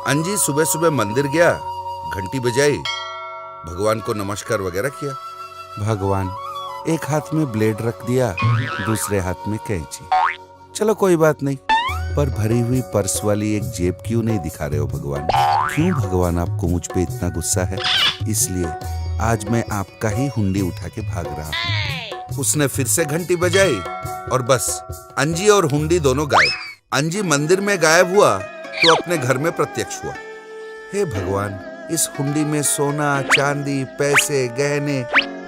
अंजी सुबह सुबह मंदिर गया, घंटी बजाई, भगवान को नमस्कार वगैरह किया। भगवान, एक हाथ में ब्लेड रख दिया, दूसरे हाथ में कैंची। चलो कोई बात नहीं, पर भरी हुई पर्स वाली एक जेब क्यों नहीं दिखा रहे हो भगवान? क्यों भगवान आपको मुझ पे इतना गुस्सा है? इसलिए आज मैं आपका ही हुंडी उठा के भाग रहा हूँ। उसने फिर से घंटी बजाई और बस अंजी और हुंडी दोनों गायब। अंजी मंदिर में गायब हुआ तो अपने घर में प्रत्यक्ष हुआ। हे भगवान, इस हुंडी में सोना, चांदी, पैसे, गहने,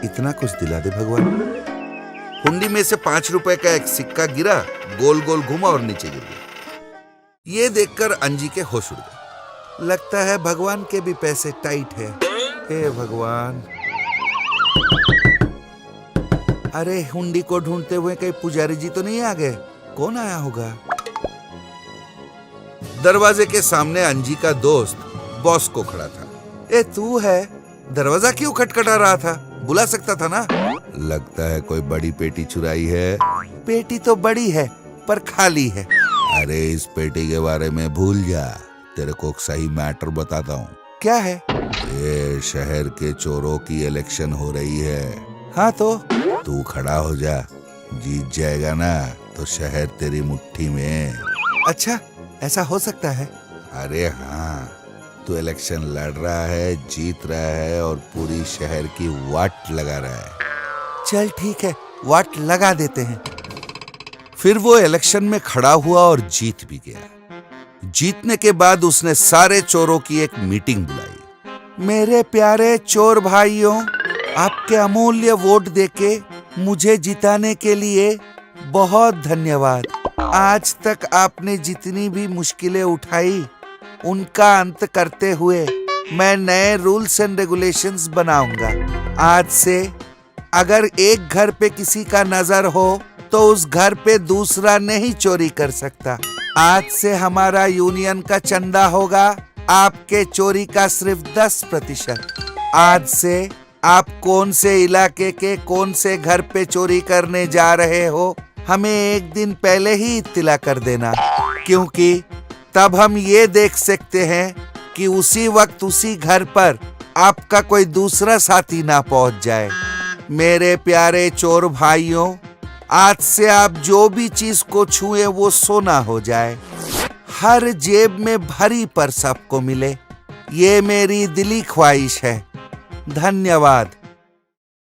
इतना कुछ दिला दे भगवान। हुंडी में से 5 रुपए का एक सिक्का गिरा, गोल गोल घुमा और नीचे गिर गया। ये देखकर अंजी के होश उड़ गए। लगता है भगवान के भी पैसे टाइट है। हे भगवान। अरे, हुंडी को ढूंढते हुए कहीं पुजारी जी तो नहीं आ गए? कौन आया होगा? दरवाजे के सामने अंजी का दोस्त बॉस को खड़ा था। ए, तू है? दरवाजा क्यों खटखटा रहा था? बुला सकता था ना। लगता है कोई बड़ी पेटी चुराई है। पेटी तो बड़ी है पर खाली है। अरे, इस पेटी के बारे में भूल जा, तेरे को सही मैटर बताता हूँ। क्या है? ये शहर के चोरों की इलेक्शन हो रही है। हाँ तो? तू खड़ा हो जा, जीत जाएगा ना तो शहर तेरी मुट्ठी में। अच्छा, ऐसा हो सकता है? अरे हाँ, तू इलेक्शन लड़ रहा है, जीत रहा है और पूरी शहर की वाट लगा रहा है। चल ठीक है, वाट लगा देते हैं। फिर वो इलेक्शन में खड़ा हुआ और जीत भी गया। जीतने के बाद उसने सारे चोरों की एक मीटिंग बुलाई। मेरे प्यारे चोर भाइयों, आपके अमूल्य वोट देके मुझे जिताने के लिए बहुत धन्यवाद। आज तक आपने जितनी भी मुश्किलें उठाई, उनका अंत करते हुए मैं नए रूल्स एंड रेगुलेशंस बनाऊंगा। आज से अगर एक घर पे किसी का नजर हो तो उस घर पे दूसरा नहीं चोरी कर सकता। आज से हमारा यूनियन का चंदा होगा आपके चोरी का सिर्फ 10%। आज से आप कौन से इलाके के कौन से घर पे चोरी करने जा रहे हो, हमें एक दिन पहले ही इत्तिला कर देना, क्योंकि तब हम ये देख सकते हैं कि उसी वक्त उसी घर पर आपका कोई दूसरा साथी ना पहुंच जाए। मेरे प्यारे चोर भाइयों, आज से आप जो भी चीज को छुए वो सोना हो जाए, हर जेब में भरी पर्स आपको मिले। ये मेरी दिली ख्वाहिश है। धन्यवाद।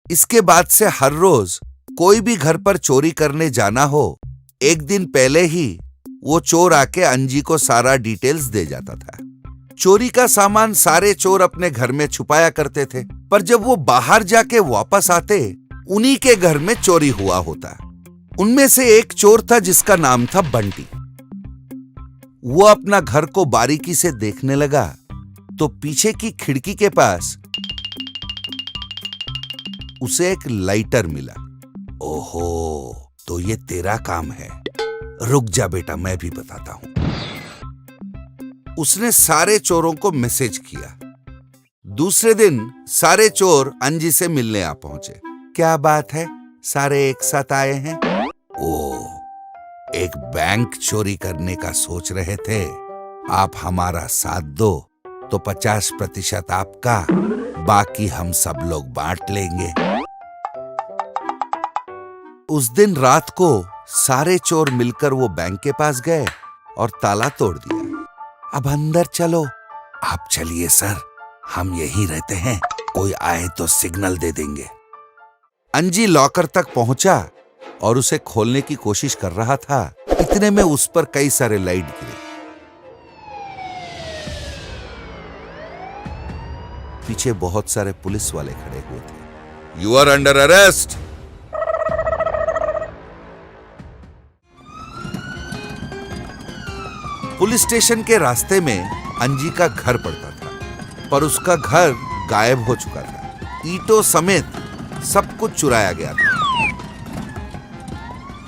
इसके बाद से हर रोज कोई भी घर पर चोरी करने जाना हो, एक दिन पहले ही वो चोर आके अंजी को सारा डिटेल्स दे जाता था। चोरी का सामान सारे चोर अपने घर में छुपाया करते थे, पर जब वो बाहर जाके वापस आते, उन्हीं के घर में चोरी हुआ होता। उनमें से एक चोर था जिसका नाम था बंटी। वो अपना घर को बारीकी से देखने लगा तो पीछे की खिड़की के पास उसे एक लाइटर मिला। ओहो, तो ये तेरा काम है। रुक जा बेटा, मैं भी बताता हूं। उसने सारे चोरों को मैसेज किया। दूसरे दिन सारे चोर अंजी से मिलने आ पहुंचे। क्या बात है, सारे एक साथ आए हैं? एक बैंक चोरी करने का सोच रहे थे, आप हमारा साथ दो तो 50% आपका, बाकी हम सब लोग बांट लेंगे। उस दिन रात को सारे चोर मिलकर वो बैंक के पास गए और ताला तोड़ दिया। अब अंदर चलो। आप चलिए सर, हम यहीं रहते हैं, कोई आए तो सिग्नल दे देंगे। अंजी लॉकर तक पहुंचा और उसे खोलने की कोशिश कर रहा था। इतने में उस पर कई सारे लाइट गिरे। पीछे बहुत सारे पुलिस वाले खड़े हुए थे। You are under arrest. Police station के रास्ते में अंजी का घर पड़ता था, पर उसका घर गायब हो चुका था। ईंटों समेत सब कुछ चुराया गया था।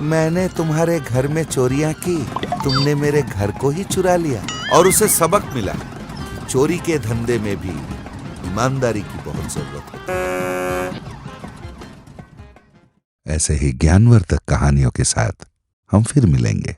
मैंने तुम्हारे घर में चोरियां की, तुमने मेरे घर को ही चुरा लिया। और उसे सबक मिला, चोरी के धंधे में भी ईमानदारी की बहुत जरूरत होती है। ऐसे ही ज्ञानवर्धक कहानियों के साथ हम फिर मिलेंगे।